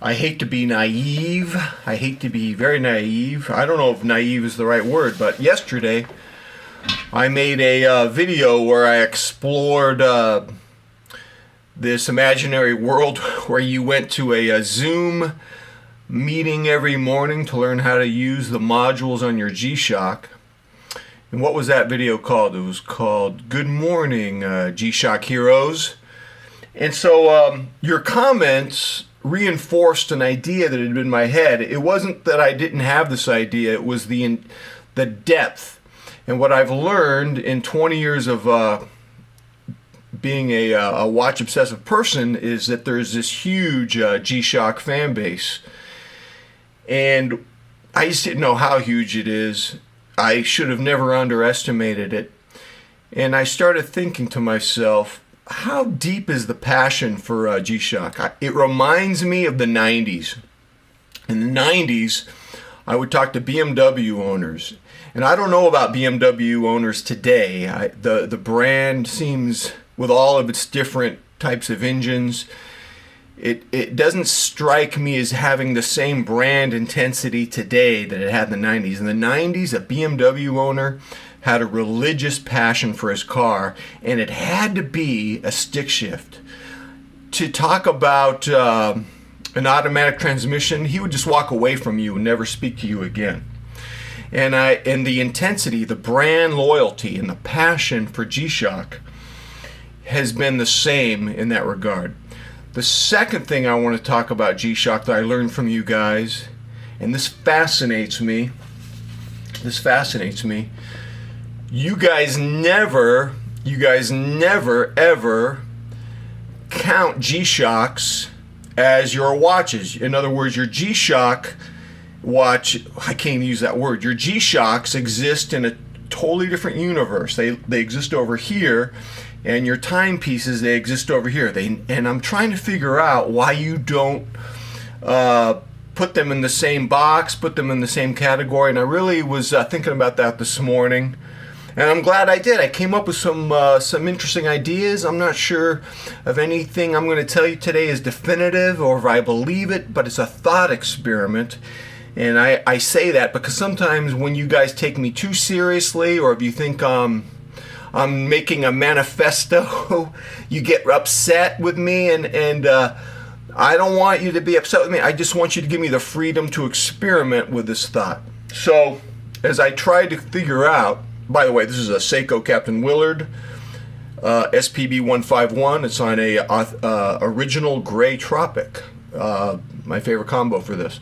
I hate to be naive. I hate to be very naive. I don't know if naive is the right word, but yesterday I made a video where I explored this imaginary world where you went to a Zoom meeting every morning to learn how to use the modules on your G-Shock. And what was that video called? It was called Good Morning, G-Shock Heroes. And so your comments reinforced an idea that had been in my head. It wasn't that I didn't have this idea, it was the depth. And what I've learned in 20 years of being a watch obsessive person is that there's this huge G-Shock fan base. And I just didn't know how huge it is. I should have never underestimated it. And I started thinking to myself, how deep is the passion for G-Shock? It reminds me of the 90s. In the 90s, I would talk to BMW owners. And I don't know about BMW owners today. The brand seems, with all of its different types of engines, it doesn't strike me as having the same brand intensity today that it had in the 90s. In the 90s, a BMW owner had a religious passion for his car, and it had to be a stick shift. To talk about an automatic transmission, he would just walk away from you and never speak to you again. And the intensity, the brand loyalty, and the passion for G-Shock has been the same in that regard. The second thing I want to talk about G-Shock that I learned from you guys, and this fascinates me, you guys never ever count G-Shocks as your watches. In other words, your G-Shock watch, I can't even use that word, your G-Shocks exist in a totally different universe. They exist over here, and your timepieces, they exist over here. And I'm trying to figure out why you don't put them in the same box, put them in the same category. And I really was thinking about that this morning, and I'm glad I did. I came up with some interesting ideas. I'm not sure if anything I'm going to tell you today is definitive or if I believe it, but it's a thought experiment. And I say that because sometimes when you guys take me too seriously, or if you think I'm making a manifesto, you get upset with me, and I don't want you to be upset with me. I just want you to give me the freedom to experiment with this thought. So, as I try to figure out, by the way, this is a Seiko Captain Willard SPB 151. It's on a original gray Tropic, my favorite combo for this.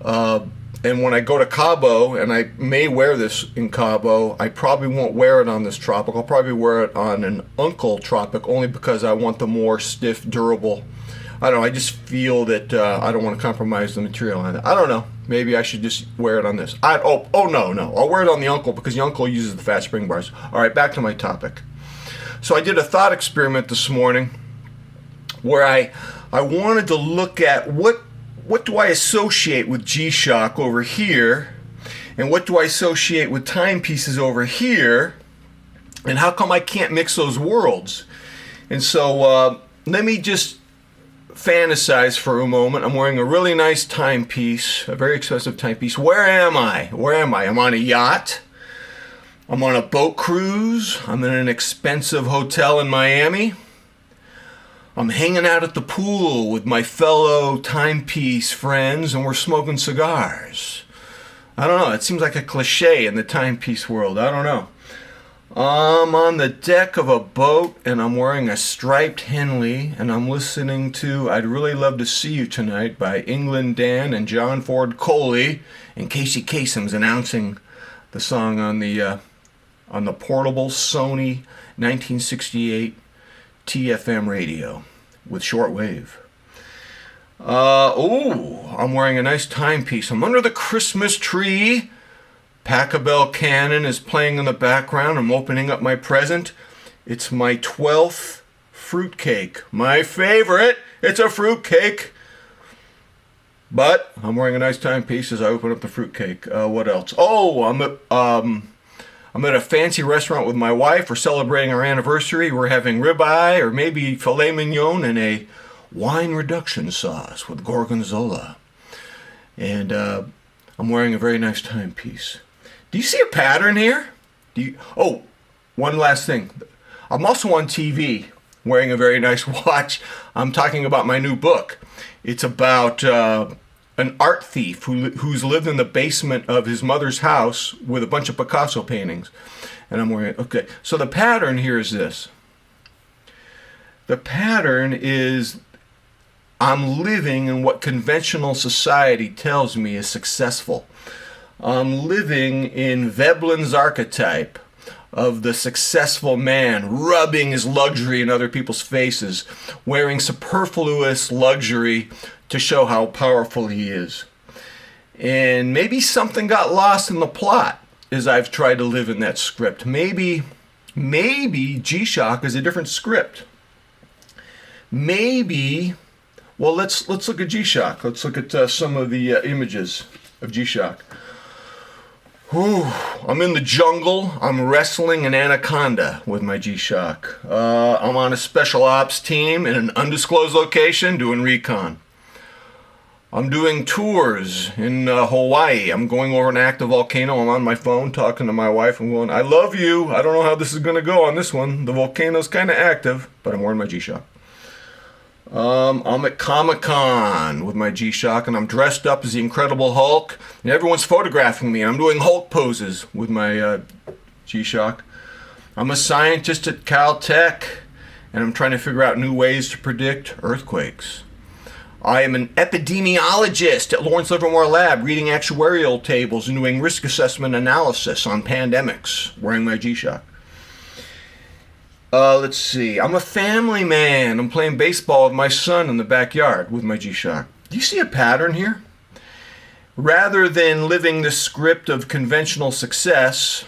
And when I go to Cabo, and I may wear this in Cabo, I probably won't wear it on this Tropic. I'll probably wear it on an Uncle Tropic, only because I want the more stiff, durable. I don't know, I just feel that I don't want to compromise the material on it. I don't know, maybe I should just wear it on this. No, I'll wear it on the Uncle because the Uncle uses the fat spring bars. All right, back to my topic. So I did a thought experiment this morning where I wanted to look at what do I associate with G-Shock over here, and what do I associate with timepieces over here, and how come I can't mix those worlds? And so let me just fantasize for a moment. I'm wearing a really nice timepiece, a very expensive timepiece. Where am I? I'm on a yacht. I'm on a boat cruise. I'm in an expensive hotel in Miami. I'm hanging out at the pool with my fellow timepiece friends, and we're smoking cigars. I don't know, it seems like a cliche in the timepiece world. I don't know. I'm on the deck of a boat, and I'm wearing a striped Henley, and I'm listening to I'd Really Love to See You Tonight by England Dan and John Ford Coley, and Casey Kasem's announcing the song on the portable Sony 1968 TFM radio with shortwave. I'm wearing a nice timepiece. I'm under the Christmas tree. Pachelbel Cannon is playing in the background. I'm opening up my present. It's my 12th fruitcake. My favorite. It's a fruitcake. But I'm wearing a nice timepiece as I open up the fruitcake. What else? I'm at a fancy restaurant with my wife. We're celebrating our anniversary. We're having ribeye or maybe filet mignon and a wine reduction sauce with gorgonzola. And I'm wearing a very nice timepiece. Do you see a pattern here? Oh, one last thing. I'm also on TV wearing a very nice watch. I'm talking about my new book. It's about an art thief who's lived in the basement of his mother's house with a bunch of Picasso paintings. And I'm wearing, okay. So the pattern here is this. The pattern is I'm living in what conventional society tells me is successful. I'm living in Veblen's archetype of the successful man rubbing his luxury in other people's faces, wearing superfluous luxury to show how powerful he is. And maybe something got lost in the plot as I've tried to live in that script. Maybe G-Shock is a different script. Maybe, well, let's look at G-Shock. Let's look at some of the images of G-Shock. I'm in the jungle. I'm wrestling an anaconda with my G-Shock. I'm on a special ops team in an undisclosed location doing recon. I'm doing tours in Hawaii. I'm going over an active volcano. I'm on my phone talking to my wife. I'm going, I love you. I don't know how this is going to go on this one. The volcano's kind of active, but I'm wearing my G-Shock. I'm at Comic-Con with my G-Shock, and I'm dressed up as the Incredible Hulk, and everyone's photographing me, and I'm doing Hulk poses with my G-Shock. I'm a scientist at Caltech, and I'm trying to figure out new ways to predict earthquakes. I am an epidemiologist at Lawrence Livermore Lab, reading actuarial tables and doing risk assessment analysis on pandemics, wearing my G-Shock. Let's see. I'm a family man. I'm playing baseball with my son in the backyard with my G-Shock. Do you see a pattern here? Rather than living the script of conventional success,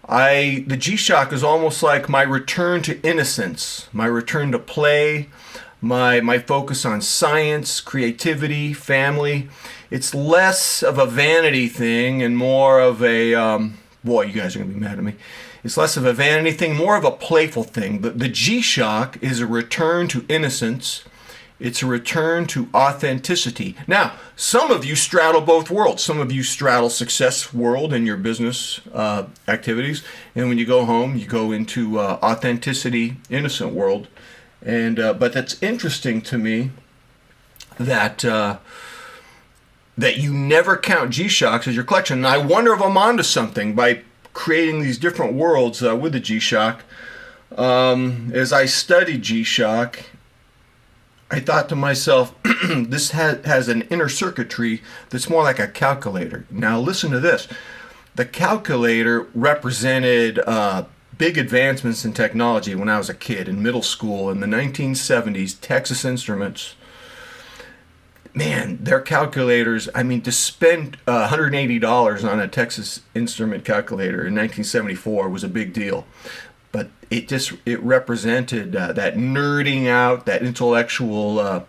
the G-Shock is almost like my return to innocence, my return to play, my focus on science, creativity, family. It's less of a vanity thing and more of a, boy, you guys are going to be mad at me. It's less of a vanity thing, more of a playful thing. The G-Shock is a return to innocence. It's a return to authenticity. Now, some of you straddle both worlds. Some of you straddle success world in your business activities. And when you go home, you go into authenticity, innocent world. And but that's interesting to me that that you never count G-Shocks as your collection. And I wonder if I'm onto something by creating these different worlds with the G-Shock. As I studied G-Shock, I thought to myself, this has an inner circuitry that's more like a calculator. Now listen to this. The calculator represented big advancements in technology when I was a kid in middle school in the 1970s. Texas Instruments, man, their calculators, I mean, to spend $180 on a Texas Instrument calculator in 1974 was a big deal. But it represented that nerding out, that intellectual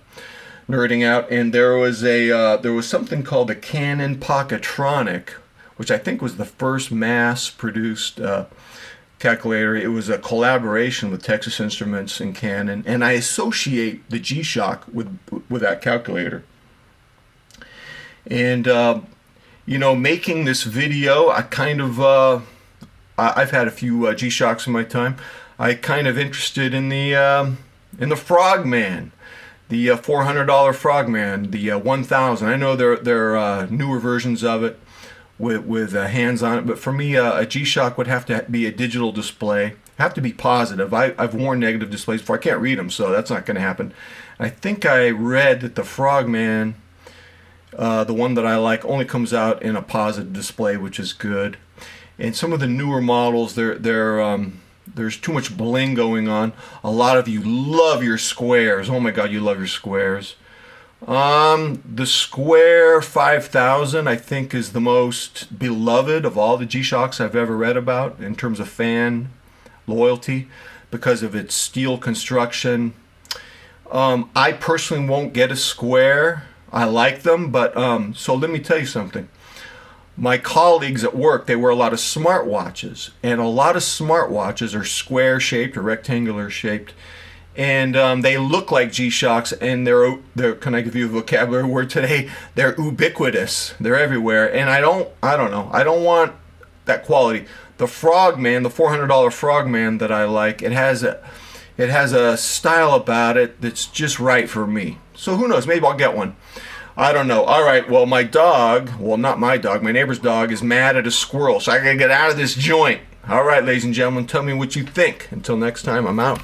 nerding out. And there was something called the Canon Pocketronic, which I think was the first mass-produced calculator. It was a collaboration with Texas Instruments and Canon, and I associate the G-Shock with that calculator. And making this video, I kind of I've had a few G-Shocks in my time. I kind of interested in the Frogman, the $400 Frogman, the 1000. I know there are newer versions of it with hands on it, but for me, a G-Shock would have to be a digital display. Have to be positive. I've worn negative displays before. I can't read them, so that's not going to happen. I think I read that the Frogman, the one that I like, only comes out in a positive display, which is good. And some of the newer models, there's too much bling going on. A lot of you love your squares. Oh my God, you love your squares. The Square 5000, I think, is the most beloved of all the G-Shocks I've ever read about in terms of fan loyalty because of its steel construction. I personally won't get a Square. I like them, but so let me tell you something. My colleagues at work, they wear a lot of smartwatches, and a lot of smartwatches are square-shaped or rectangular-shaped, and they look like G-Shocks, and they're. Can I give you a vocabulary word today? They're ubiquitous. They're everywhere, and I don't know. I don't want that quality. The Frogman, the $400 Frogman that I like, it has a style about it that's just right for me. So who knows? Maybe I'll get one. I don't know. All right, well, my dog, well, not my dog, my neighbor's dog is mad at a squirrel, so I gotta get out of this joint. All right, ladies and gentlemen, tell me what you think. Until next time, I'm out.